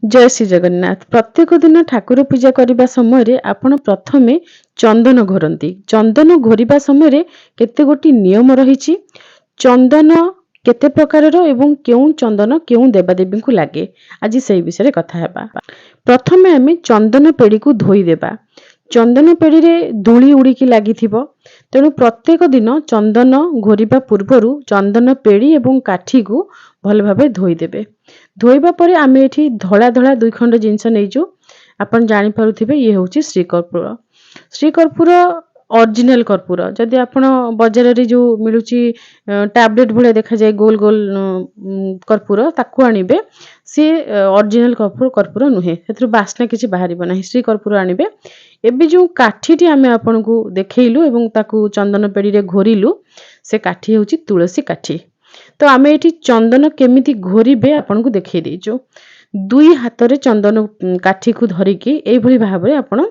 जय श्री जगन्नाथ। प्रत्येक दिन ठाकुर पूजा करने समय आपण प्रथमे चंदन घोरती। चंदन घोरिबा समय केते गोटी नियम रही। चंदन केते प्रकार एवं केउं चंदन केउं देवादेवी को लगे आज से विषय कथा हेबा। प्रथमे आमे चंदन पेड़ी को धोई देबा। चंदन पेड़ी रे धूली उड़ीकी लगी तेणु प्रत्येक दिन चंदन घोरिबा पूर्वरु चंदन पेड़ी एवं काठी को भल भाबे धोई देबे। धोइबा परे आमे एठी धला धला दुई खंड जिनस नैजु। आपण जानि पारुथिबे ये होची श्री कर्पूर। श्री कर्पूर ओरिजिनल कर्पूर। जदि आपण बाजार रे जो मिलुची टैबलेट भले देखा जाए गोल गोल कर्पूर ताकू आनिबे। से ओरिजिनल कर्पूर नुहे। सेथरु बासना किछि बाहरिबो नाही। श्री कर्पूर आनिबे। एबे जो काठीटी आमे आपनकु देखैलु एवं ताकू चंदन पेड़ी रे घोरिलु से काठी होची तुलसी काठी। तो आमे एठी चंदन केमिति घोरिबे आपन को देखै देजो। दुई हाथ रे चंदन काठी को धरिकी एई भली भाबरे आपण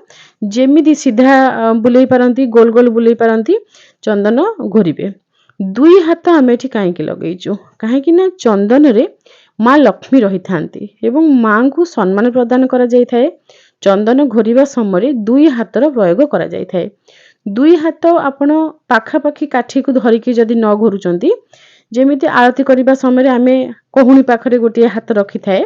जेमिति सीधा बुलेई पारंती गोल गोल बुलेई पारंती चंदन घोरिबे। दुई हाथ आमे एठी काहे कि लगैजो काहे कि ना चंदन रे मां लक्ष्मी रही थांती एवं मां को सम्मान प्रदान करा जाय थाए। चंदन घोरिबा समय दुई हाथर प्रयोग करा जाय थाए। दुई हाथ आपण पाखा पाखी काठी को धरिकी जदि न घोरुचंती जेमिति आरती करबा समय आमे कोहुनी पाखरे गोटे हाथ रखि थाए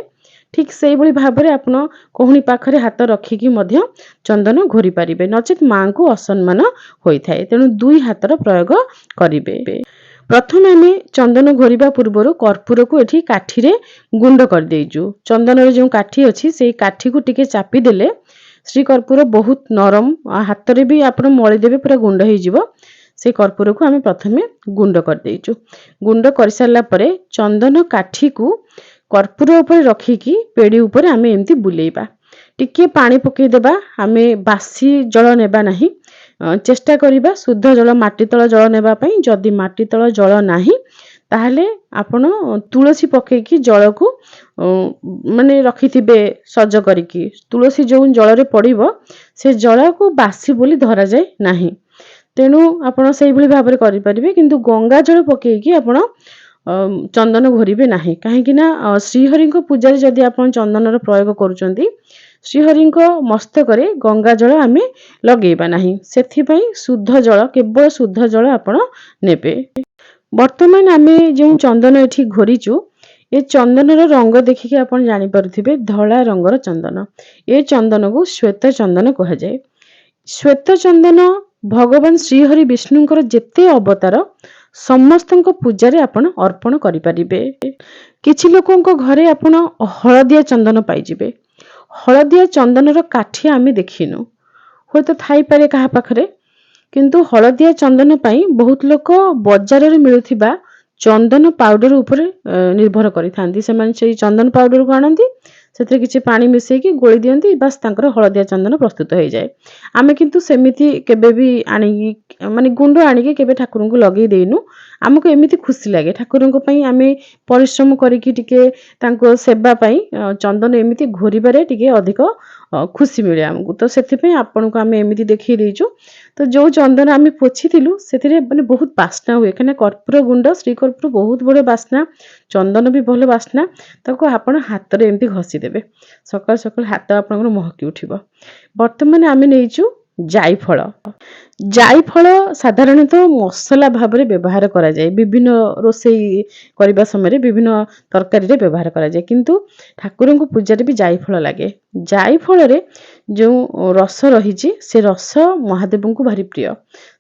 ठीक सेही भली भाबरे आपण कोहुनी पाखरे हाथ रखिकी मध्य चंदन घोरी पारिबे नचेत मां को असम्मान होई थाए। तेणु दुई हाथर प्रयोग करिबे। प्रथम आमे चंदन घोरिबा पूर्वरु कर्पूर को एठी काठी रे गुंड कर देइजु। चंदन रे जो काठी अछि सेही काठी को टिके चापी देले श्री कर्पूर बहुत नरम हाथ रे भी आपण मळी देबे पूरा गुंड होई जिवो। से कर्पूर को आमे प्रथमे गुंड कर देइचु। गुंड कर सारला परे चंदन काठी को कर्पूर ऊपर रखिकी पेड़ी ऊपर आमे एमती बुलेइबा। टिके पानी पकई देबा। आमे बासी जल नेबा नाही। चेष्टा करिबा शुद्ध जल माटी तळ जल नेबा पई। जदि माटी तळ जल नाही ताहले आपण तुलसी पकईकी जल को माने रखिथिबे सज करिकी। तुलसी जो जल रे पड़िबो से जल को बासी बोली धरा जाय नाही। तेणु आपण सेही भली भाबरे करि परिबे किंतु गंगा जल पकेकी आपण चंदन घोरिबे नाही काहे कि ना श्रीहरि को पूजा रे जदि आपण चंदन रो प्रयोग करूचंती श्रीहरि को मस्तक रे गंगा जल आमे लगेबा नाही। सेथि पई शुद्ध जल केवल शुद्ध जल आपण नेबे। वर्तमान आमे जो चंदन एठी घोरिचु ए चंदन रो रंग देखिके आपण जानि पारुथिबे धला रंगर चंदन। ए चंदन को श्वेत चंदन कहा जाय। श्वेत चंदन भगवान श्रीहरि विष्णुंकर जेते अवतार समस्तंक पूजा रे आपण अर्पण करि परिबे। किछि लोकंक घरे आपण हळदिया चंदन पाई जिबे। हळदिया चंदन रो काठी आमे देखिनु होय तो थाई पारे कहा पाखरे किंतु हळदिया चंदन पाई बहुत लोक बाजार रे मिलुथिबा चंदन पाउडर ऊपर निर्भर करि थांती। से माने सेही चंदन पाउडर को आनंती सेते किछि पानी मिसेकी गोळी दियंती बस तांकर हळदिया चंदन प्रस्तुत होई जाय। आमे किंतु सेमिति केबे भी आनी माने गुंड आनी केबे ठाकुरन को लगेई देइनु। हमको एमिति खुशी लागे ठाकुरन को पई आमे परिश्रम करिकी टिके तांको सेवा पई चंदन एमिति घोरिबारे टिके अधिक खुशी मिले हमको। तो सेति पई आपन को आमे एमिति देखि देइछु। तो जो चंदन आमे पोछिथिलु सेतिरे माने बहुत बासना हुए कने कर्पूर गुंड श्री कर्पूर बहुत बड़े बासना चंदन भी भले बासना ताको आपण हाथ रे एमिति घसी देबे सकाल सकाल हाथ आपनकर महकी उठिबो। वर्तमान आमे नेइछु जायफल। जायफल साधारणतः मसला भाबरे व्यवहार करा जाय। विभिन्न रोसेई करबा समय विभिन्न तरकारी रे व्यवहार करा जाय किंतु ठाकुरन को पूजा रे भी जायफल लागे। जायफल रे जो रस रहिछि से रस महादेव को भारी प्रिय।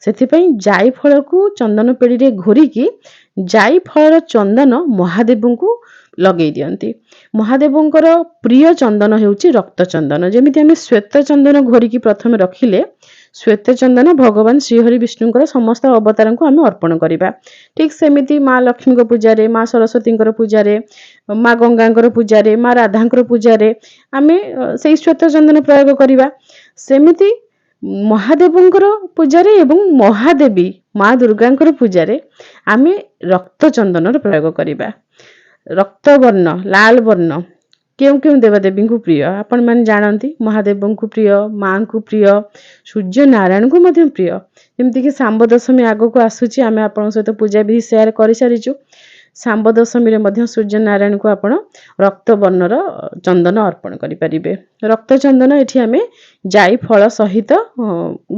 सेथि पई जायफल को चंदन पेड़ी रे घोरिकी जायफल चंदन महादेव को लगेई दियंती। महादेवंकर प्रिय चंदन हेउची रक्त चंदन। जेमिति आमे श्वेत चंदन घोरिकी प्रथमे रखिले श्वेत चंदन भगवान श्रीहरि विष्णुंकर समस्त अवतारन को आमे अर्पण करिबा। ठीक सेमिति मां लक्ष्मी को पूजा रे मां सरस्वतींकर पूजा रे मां गंगांकर पूजा रे मां राधांकर पूजा रे आमे सेही श्वेत चंदन प्रयोग करिबा। सेमिति महादेवंकर पूजा रे एवं महादेवी मां दुर्गांकर पूजा रे आमे रक्त चंदन रो प्रयोग करिबा। रक्त वर्ण लाल वर्ण केउ केउ देवदेवी को प्रिय आपण मान जानती। महादेव को प्रिय मां को प्रिय सूर्य नारायण को मध्य प्रिय। जेमति कि सांब दशमी आगो को आसुची आमे आपण सहित पूजा भी शेयर करि सारिचु। ଶାମ୍ବ ଦଶମୀରେ ମଧ୍ୟ ସୂର୍ଯ୍ୟ ନାରାୟଣଙ୍କୁ ଆପଣ ରକ୍ତ ବର୍ଣ୍ଣର ଚନ୍ଦନ ଅର୍ପଣ କରିପାରିବେ। ରକ୍ତ ଚନ୍ଦନ ଏଠି ଆମେ ଜାଇ ଫଳ ସହିତ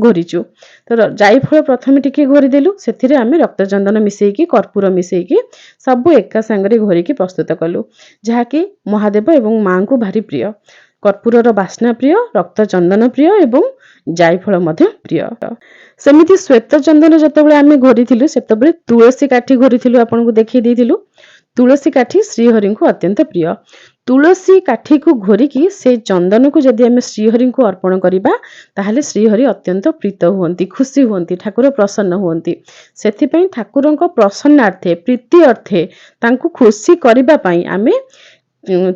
ଘୋରିଛୁ। ତ ଜାଇ ଫଳ ପ୍ରଥମେ ଟିକେ ଘୋରିଦେଲୁ, ସେଥିରେ ଆମେ ରକ୍ତ ଚନ୍ଦନ ମିଶେଇକି କର୍ପୂର ମିଶେଇକି ସବୁ ଏକା ସାଙ୍ଗରେ ଘୋରିକି ପ୍ରସ୍ତୁତ କଲୁ, ଯାହାକି ମହାଦେବ ଏବଂ ମାଙ୍କୁ ଭାରି ପ୍ରିୟ। କର୍ପୂରର ବାସ୍ନା ପ୍ରିୟ, ରକ୍ତ ଚନ୍ଦନ ପ୍ରିୟ ଏବଂ ଜାଇଫଳ ମଧ୍ୟ ପ୍ରିୟ। ସେମିତି ଶ୍ଵେତ ଚନ୍ଦନ ଯେତେବେଳେ ଆମେ ଘୋରିଥିଲୁ ସେତେବେଳେ ତୁଳସୀ କାଠି ଘୋରିଥିଲୁ, ଆପଣଙ୍କୁ ଦେଖେଇ ଦେଇଥିଲୁ। ତୁଳସୀ କାଠି ଶ୍ରୀହରିଙ୍କୁ ଅତ୍ୟନ୍ତ ପ୍ରିୟ। ତୁଳସୀ କାଠିକୁ ଘୋରିକି ସେ ଚନ୍ଦନକୁ ଯଦି ଆମେ ଶ୍ରୀହରିଙ୍କୁ ଅର୍ପଣ କରିବା ତାହେଲେ ଶ୍ରୀହରି ଅତ୍ୟନ୍ତ ପ୍ରୀତ ହୁଅନ୍ତି, ଖୁସି ହୁଅନ୍ତି, ଠାକୁର ପ୍ରସନ୍ନ ହୁଅନ୍ତି। ସେଥିପାଇଁ ଠାକୁରଙ୍କ ପ୍ରସନ୍ନାର୍ଥେ, ପ୍ରୀତି ଅର୍ଥେ, ତାଙ୍କୁ ଖୁସି କରିବା ପାଇଁ ଆମେ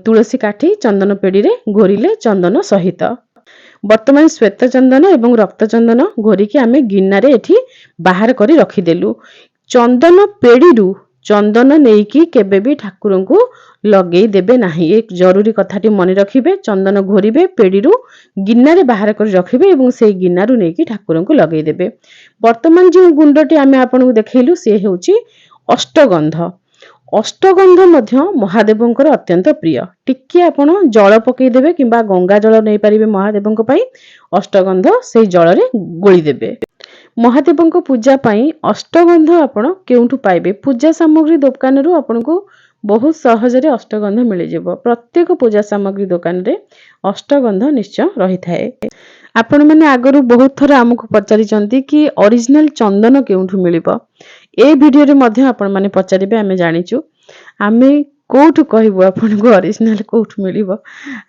ତୁଳସୀ କାଠି ଚନ୍ଦନ ପେଡିରେ ଘୋରିଲେ ଚନ୍ଦନ ସହିତ। ବର୍ତ୍ତମାନ ଶ୍ଵେତ ଚନ୍ଦନ ଏବଂ ରକ୍ତ ଚନ୍ଦନ ଘୋରିକି ଆମେ ଗିନାରେ ଏଠି ବାହାର କରି ରଖିଦେଲୁ। ଚନ୍ଦନ ପେଡିରୁ ଚନ୍ଦନ ନେଇକି କେବେ ବି ଠାକୁରଙ୍କୁ ଲଗେଇ ଦେବେ ନାହିଁ, ଏ ଜରୁରୀ କଥାଟି ମନେ ରଖିବେ। ଚନ୍ଦନ ଘୋରିବେ, ପେଡିରୁ ଗିନାରେ ବାହାର କରି ରଖିବେ ଏବଂ ସେଇ ଗିନାରୁ ନେଇକି ଠାକୁରଙ୍କୁ ଲଗେଇ ଦେବେ। ବର୍ତ୍ତମାନ ଯେଉଁ ଗୁଣ୍ଡଟି ଆମେ ଆପଣଙ୍କୁ ଦେଖେଇଲୁ ସେ ହେଉଛି ଅଷ୍ଟଗନ୍ଧ। ଅଷ୍ଟଗନ୍ଧ ମଧ୍ୟ ମହାଦେବଙ୍କର ଅତ୍ୟନ୍ତ ପ୍ରିୟ। ଟିକେ ଆପଣ ଜଳ ପକେଇଦେବେ କିମ୍ବା ଗଙ୍ଗା ଜଳ ନେଇପାରିବେ ମହାଦେବଙ୍କ ପାଇଁ। ଅଷ୍ଟଗନ୍ଧ ସେଇ ଜଳରେ ଗୋଳିଦେବେ। ମହାଦେବଙ୍କ ପୂଜା ପାଇଁ ଅଷ୍ଟଗନ୍ଧ ଆପଣ କେଉଁଠୁ ପାଇବେ? ପୂଜା ସାମଗ୍ରୀ ଦୋକାନରୁ ଆପଣଙ୍କୁ ବହୁତ ସହଜରେ ଅଷ୍ଟଗନ୍ଧ ମିଳିଯିବ। ପ୍ରତ୍ୟେକ ପୂଜା ସାମଗ୍ରୀ ଦୋକାନରେ ଅଷ୍ଟଗନ୍ଧ ନିଶ୍ଚୟ ରହିଥାଏ। ଆପଣମାନେ ଆଗରୁ ବହୁତ ଥର ଆମକୁ ପଚାରିଛନ୍ତି କି ଅରିଜିନାଲ ଚନ୍ଦନ କେଉଁଠୁ ମିଳିବ? ଏ ଭିଡିଓରେ ମଧ୍ୟ ଆପଣମାନେ ପଚାରିବେ, ଆମେ ଜାଣିଛୁ। ଆମେ କୋଉଠୁ କହିବୁ ଆପଣଙ୍କୁ ଅରିଜିନାଲ କୋଉଠୁ ମିଳିବ?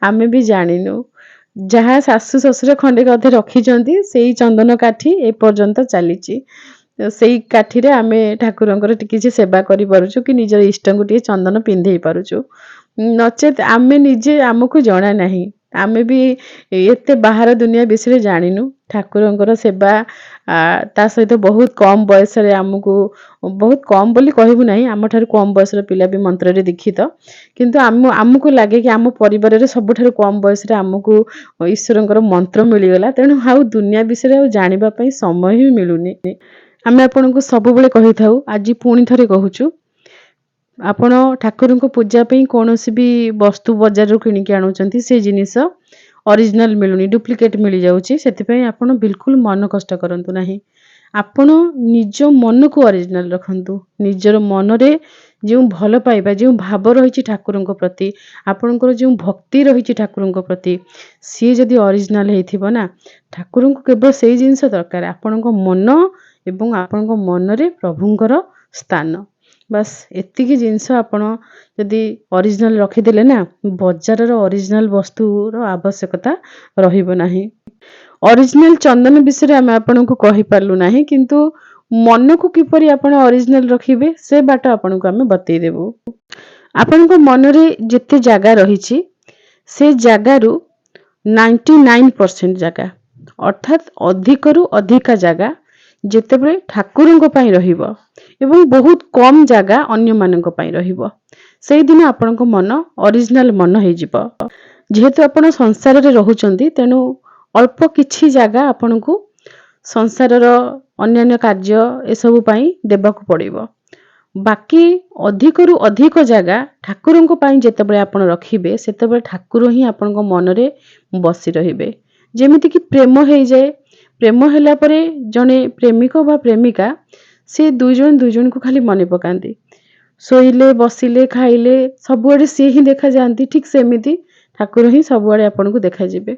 ଆମେ ବି ଜାଣିନୁ। ଯାହା ଶାଶୁ ଶ୍ୱଶୁର ଖଣ୍ଡେ ଅଧେ ରଖିଛନ୍ତି ସେଇ ଚନ୍ଦନ କାଠି ଏପର୍ଯ୍ୟନ୍ତ ଚାଲିଛି। ସେଇ କାଠିରେ ଆମେ ଠାକୁରଙ୍କର କିଛି ସେବା କରିପାରୁଛୁ କି ନିଜର ଇଷ୍ଟଙ୍କୁ ଟିକେ ଚନ୍ଦନ ପିନ୍ଧେଇ ପାରୁଛୁ। ନଚେତ ଆମେ ନିଜେ, ଆମକୁ ଜଣା ନାହିଁ। ଆମେ ବି ଏତେ ବାହାର ଦୁନିଆ ବିଷୟରେ ଜାଣିନୁ। ଠାକୁରଙ୍କର ସେବା ତା ସହିତ ବହୁତ କମ ବୟସରେ ଆମକୁ, ବହୁତ କମ ବୋଲି କହିବୁ ନାହିଁ, ଆମଠାରୁ କମ ବୟସର ପିଲା ବି ମନ୍ତ୍ରରେ ଦୀକ୍ଷିତ, କିନ୍ତୁ ଆମକୁ ଲାଗେ କି ଆମ ପରିବାରରେ ସବୁଠାରୁ କମ ବୟସରେ ଆମକୁ ଈଶ୍ୱରଙ୍କର ମନ୍ତ୍ର ମିଳିଗଲା, ତେଣୁ ଆଉ ଦୁନିଆ ବିଷୟରେ ଆଉ ଜାଣିବା ପାଇଁ ସମୟ ହିଁ ମିଳୁନି। ଆମେ ଆପଣଙ୍କୁ ସବୁବେଳେ କହିଥାଉ, ଆଜି ପୁଣି ଥରେ କହୁଛୁ, ଆପଣ ଠାକୁରଙ୍କ ପୂଜା ପାଇଁ କୌଣସି ବି ବସ୍ତୁ ବଜାରରୁ କିଣିକି ଆଣୁଛନ୍ତି, ସେ ଜିନିଷ ଅରିଜିନାଲ ମିଳୁନି, ଡୁପ୍ଲିକେଟ ମିଳିଯାଉଛି। ସେଥିପାଇଁ ଆପଣ ବିଲକୁଲ ମନ କଷ୍ଟ କରନ୍ତୁ ନାହିଁ। ଆପଣ ନିଜ ମନକୁ ଅରିଜିନାଲ ରଖନ୍ତୁ। ନିଜର ମନରେ ଯେଉଁ ଭଲ ପାଇବା, ଯେଉଁ ଭାବ ରହିଛି ଠାକୁରଙ୍କ ପ୍ରତି, ଆପଣଙ୍କର ଯେଉଁ ଭକ୍ତି ରହିଛି ଠାକୁରଙ୍କ ପ୍ରତି, ସିଏ ଯଦି ଅରିଜିନାଲ ହେଇଥିବ ନା, ଠାକୁରଙ୍କୁ କେବଳ ସେଇ ଜିନିଷ ଦରକାର, ଆପଣଙ୍କ ମନ ଏବଂ ଆପଣଙ୍କ ମନରେ ପ୍ରଭୁଙ୍କର ସ୍ଥାନ। ବାସ୍ ଏତିକି ଜିନିଷ ଆପଣ ଯଦି ଅରିଜିନାଲ ରଖିଦେଲେ ନା, ବଜାରର ଅରିଜିନାଲ ବସ୍ତୁର ଆବଶ୍ୟକତା ରହିବ ନାହିଁ। ଅରିଜିନାଲ ଚନ୍ଦନ ବିଷୟରେ ଆମେ ଆପଣଙ୍କୁ କହିପାରିଲୁ ନାହିଁ, କିନ୍ତୁ ମନକୁ କିପରି ଆପଣ ଅରିଜିନାଲ ରଖିବେ ସେ ବାଟ ଆପଣଙ୍କୁ ଆମେ ବତେଇଦେବୁ। ଆପଣଙ୍କ ମନରେ ଯେତେ ଜାଗା ରହିଛି ସେ ଜାଗାରୁ 99% ଜାଗା, ଅର୍ଥାତ୍ ଅଧିକରୁ ଅଧିକା ଜାଗା ଯେତେବେଳେ ଠାକୁରଙ୍କ ପାଇଁ ରହିବ ଏବଂ ବହୁତ କମ ଜାଗା ଅନ୍ୟମାନଙ୍କ ପାଇଁ ରହିବ, ସେଇଦିନ ଆପଣଙ୍କ ମନ ଅରିଜିନାଲ ମନ ହେଇଯିବ। ଯେହେତୁ ଆପଣ ସଂସାରରେ ରହୁଛନ୍ତି, ତେଣୁ ଅଳ୍ପ କିଛି ଜାଗା ଆପଣଙ୍କୁ ସଂସାରର ଅନ୍ୟାନ୍ୟ କାର୍ଯ୍ୟ ଏସବୁ ପାଇଁ ଦେବାକୁ ପଡ଼ିବ। ବାକି ଅଧିକରୁ ଅଧିକ ଜାଗା ଠାକୁରଙ୍କ ପାଇଁ ଯେତେବେଳେ ଆପଣ ରଖିବେ, ସେତେବେଳେ ଠାକୁର ହିଁ ଆପଣଙ୍କ ମନରେ ବସି ରହିବେ। ଯେମିତିକି ପ୍ରେମ ହେଇଯାଏ, ପ୍ରେମ ହେଲା ପରେ ଜଣେ ପ୍ରେମିକ ବା ପ୍ରେମିକା ସେ ଦୁଇ ଜଣଙ୍କୁ ଖାଲି ମନେ ପକାନ୍ତି। ଶୋଇଲେ, ବସିଲେ, ଖାଇଲେ ସବୁଆଡ଼େ ସିଏ ହିଁ ଦେଖାଯାଆନ୍ତି। ଠିକ୍ ସେମିତି ଠାକୁର ହିଁ ସବୁଆଡ଼େ ଆପଣଙ୍କୁ ଦେଖାଯିବେ।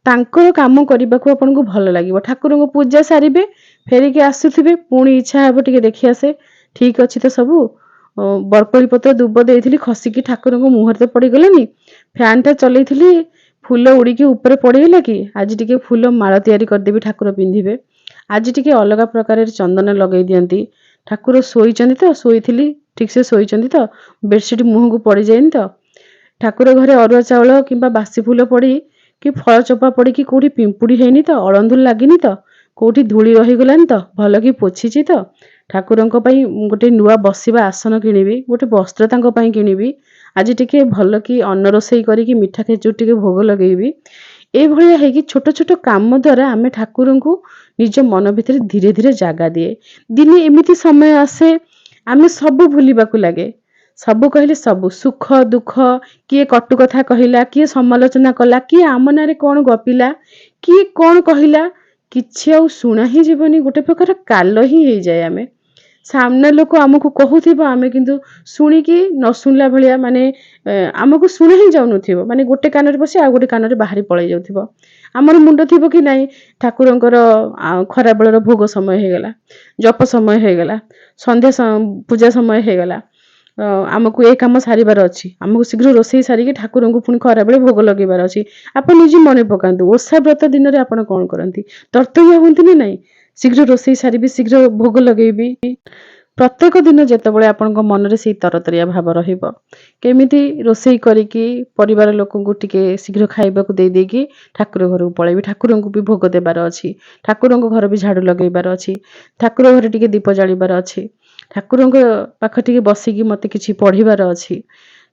ତାଙ୍କର କାମ କରିବାକୁ ଆପଣଙ୍କୁ ଭଲ ଲାଗିବ। ଠାକୁରଙ୍କ ପୂଜା ସାରିବେ, ଫେରିକି ଆସୁଥିବେ, ପୁଣି ଇଚ୍ଛା ହେବ ଟିକେ ଦେଖି ଆସେ, ଠିକ ଅଛି ତ ସବୁ, ବରକୋଳି ପତ୍ର ଦୁବ ଦେଇଥିଲି ଖସିକି ଠାକୁରଙ୍କ ମୁହଁରେ ତ ପଡ଼ିଗଲାନି, ଫ୍ୟାନଟା ଚଲେଇଥିଲି ଫୁଲ ଉଡ଼ିକି ଉପରେ ପଡ଼ିଗଲା କି, ଆଜି ଟିକେ ଫୁଲ ମାଳ ତିଆରି କରିଦେବି, ଠାକୁର ପିନ୍ଧିବେ। ଆଜି ଟିକେ ଅଲଗା ପ୍ରକାରରେ ଚନ୍ଦନ ଲଗେଇ ଦିଅନ୍ତି, ଠାକୁର ଶୋଇଛନ୍ତି ତ, ଶୋଇଥିଲି ଠିକସେ ଶୋଇଛନ୍ତି ତ, ବେଡସିଟ୍ ମୁହଁକୁ ପଡ଼ିଯାଇନି ତ, ଠାକୁର ଘରେ ଅରୁଆ ଚାଉଳ କିମ୍ବା ବାସି ଫୁଲ ପଡ଼ି କି ଫଳ ଚୋପା ପଡ଼ିକି କୋଉଠି ପିମ୍ପୁଡ଼ି ହେଇନି ତ, ଅଳନ୍ଧୁଲ ଲାଗିନି ତ, କୋଉଠି ଧୂଳି ରହିଗଲାନି ତ, ଭଲ କି ପୋଛିଛି ତ, ଠାକୁରଙ୍କ ପାଇଁ ଗୋଟେ ନୂଆ ବସିବା ଆସନ କିଣିବି, ଗୋଟେ ବସ୍ତ୍ର ତାଙ୍କ ପାଇଁ କିଣିବି, ଆଜି ଟିକେ ଭଲ କି ଅନ୍ନ ରୋଷେଇ କରିକି ମିଠା ଖେଚୁଡ଼ି ଟିକେ ଭୋଗ ଲଗେଇବି। ଏଇଭଳିଆ ହେଇକି ଛୋଟ ଛୋଟ କାମ ଦ୍ୱାରା ଆମେ ଠାକୁରଙ୍କୁ ନିଜ ମନ ଭିତରେ ଧୀରେ ଧୀରେ ଜାଗା ଦିଏ। ଦିନେ ଏମିତି ସମୟ ଆସେ ଆମେ ସବୁ ଭୁଲିବାକୁ ଲାଗେ, ସବୁ କହିଲେ ସବୁ ସୁଖ ଦୁଃଖ, କିଏ କଟୁ କଥା କହିଲା, କିଏ ସମାଲୋଚନା କଲା, କିଏ ଆମ ନାଁରେ କଣ ଗପିଲା, କିଏ କଣ କହିଲା, କିଛି ଆଉ ଶୁଣା ହିଁ ଯିବନି। ଗୋଟେ ପ୍ରକାର କାଲ ହିଁ ହେଇଯାଏ ଆମେ। ସାମ୍ନା ଲୋକ ଆମକୁ କହୁଥିବ, ଆମେ କିନ୍ତୁ ଶୁଣିକି ନ ଶୁଣିଲା ଭଳିଆ, ମାନେ ଆମକୁ ଶୁଣା ହିଁ ଯାଉନଥିବ, ମାନେ ଗୋଟେ କାନରେ ପଶି ଆଉ ଗୋଟେ କାନରେ ବାହାରି ପଳେଇ ଯାଉଥିବ। ଆମର ମୁଣ୍ଡ ଥିବ କି ନାଇଁ ଠାକୁରଙ୍କର ଖରାବେଳର ଭୋଗ ସମୟ ହେଇଗଲା, ଜପ ସମୟ ହେଇଗଲା, ସନ୍ଧ୍ୟା ପୂଜା ସମୟ ହେଇଗଲା, ଆମକୁ ଏ କାମ ସାରିବାର ଅଛି, ଆମକୁ ଶୀଘ୍ର ରୋଷେଇ ସାରିକି ଠାକୁରଙ୍କୁ ପୁଣି ଖରାବେଳେ ଭୋଗ ଲଗେଇବାର ଅଛି। ଆପଣ ନିଜେ ମନେ ପକାନ୍ତୁ, ଓଷା ବ୍ରତ ଦିନରେ ଆପଣ କଣ କରନ୍ତି? ତରତରିଆ ହୁଅନ୍ତି ନା ନାଇଁ? ଶୀଘ୍ର ରୋଷେଇ ସାରିବି, ଶୀଘ୍ର ଭୋଗ ଲଗେଇବି। ପ୍ରତ୍ୟେକ ଦିନ ଯେତେବେଳେ ଆପଣଙ୍କ ମନରେ ସେଇ ତରତରିଆ ଭାବ ରହିବ, କେମିତି ରୋଷେଇ କରିକି ପରିବାର ଲୋକଙ୍କୁ ଟିକେ ଶୀଘ୍ର ଖାଇବାକୁ ଦେଇ ଦେଇକି ଠାକୁର ଘରକୁ ପଳେଇବି, ଠାକୁରଙ୍କୁ ବି ଭୋଗ ଦେବାର ଅଛି, ଠାକୁରଙ୍କ ଘର ବି ଝାଡୁ ଲଗେଇବାର ଅଛି, ଠାକୁର ଘରେ ଟିକେ ଦୀପ ଜାଳିବାର ଅଛି, ଠାକୁରଙ୍କ ପାଖ ଟିକେ ବସିକି ମତେ କିଛି ପଢିବାର ଅଛି,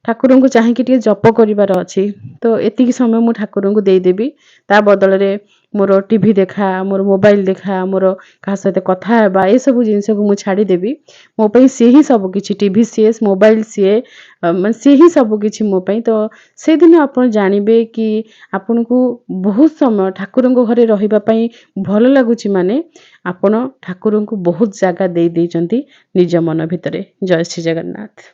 ଠାକୁରଙ୍କୁ ଚାହିଁକି ଟିକେ ଜପ କରିବାର ଅଛି। ତ ଏତିକି ସମୟ ମୁଁ ଠାକୁରଙ୍କୁ ଦେଇଦେବି। ତା ବଦଳରେ ମୋର ଟିଭି ଦେଖା, ମୋର ମୋବାଇଲ ଦେଖା, ମୋର କାହା ସହିତ କଥା ହେବା, ଏସବୁ ଜିନିଷକୁ ମୁଁ ଛାଡ଼ିଦେବି। ମୋ ପାଇଁ ସିଏ ହିଁ ସବୁ କିଛି, ଟିଭି ସିଏ, ମୋବାଇଲ ସିଏ, ମାନେ ସିଏ ହିଁ ସବୁ କିଛି ମୋ ପାଇଁ। ତ ସେଇଦିନ ଆପଣ ଜାଣିବେ କି ଆପଣଙ୍କୁ ବହୁତ ସମୟ ଠାକୁରଙ୍କ ଘରେ ରହିବା ପାଇଁ ଭଲ ଲାଗୁଛି, ମାନେ ଆପଣ ଠାକୁରଙ୍କୁ ବହୁତ ଜାଗା ଦେଇ ଦେଇଛନ୍ତି ନିଜ ମନ ଭିତରେ। ଜୟ ଶ୍ରୀ ଜଗନ୍ନାଥ।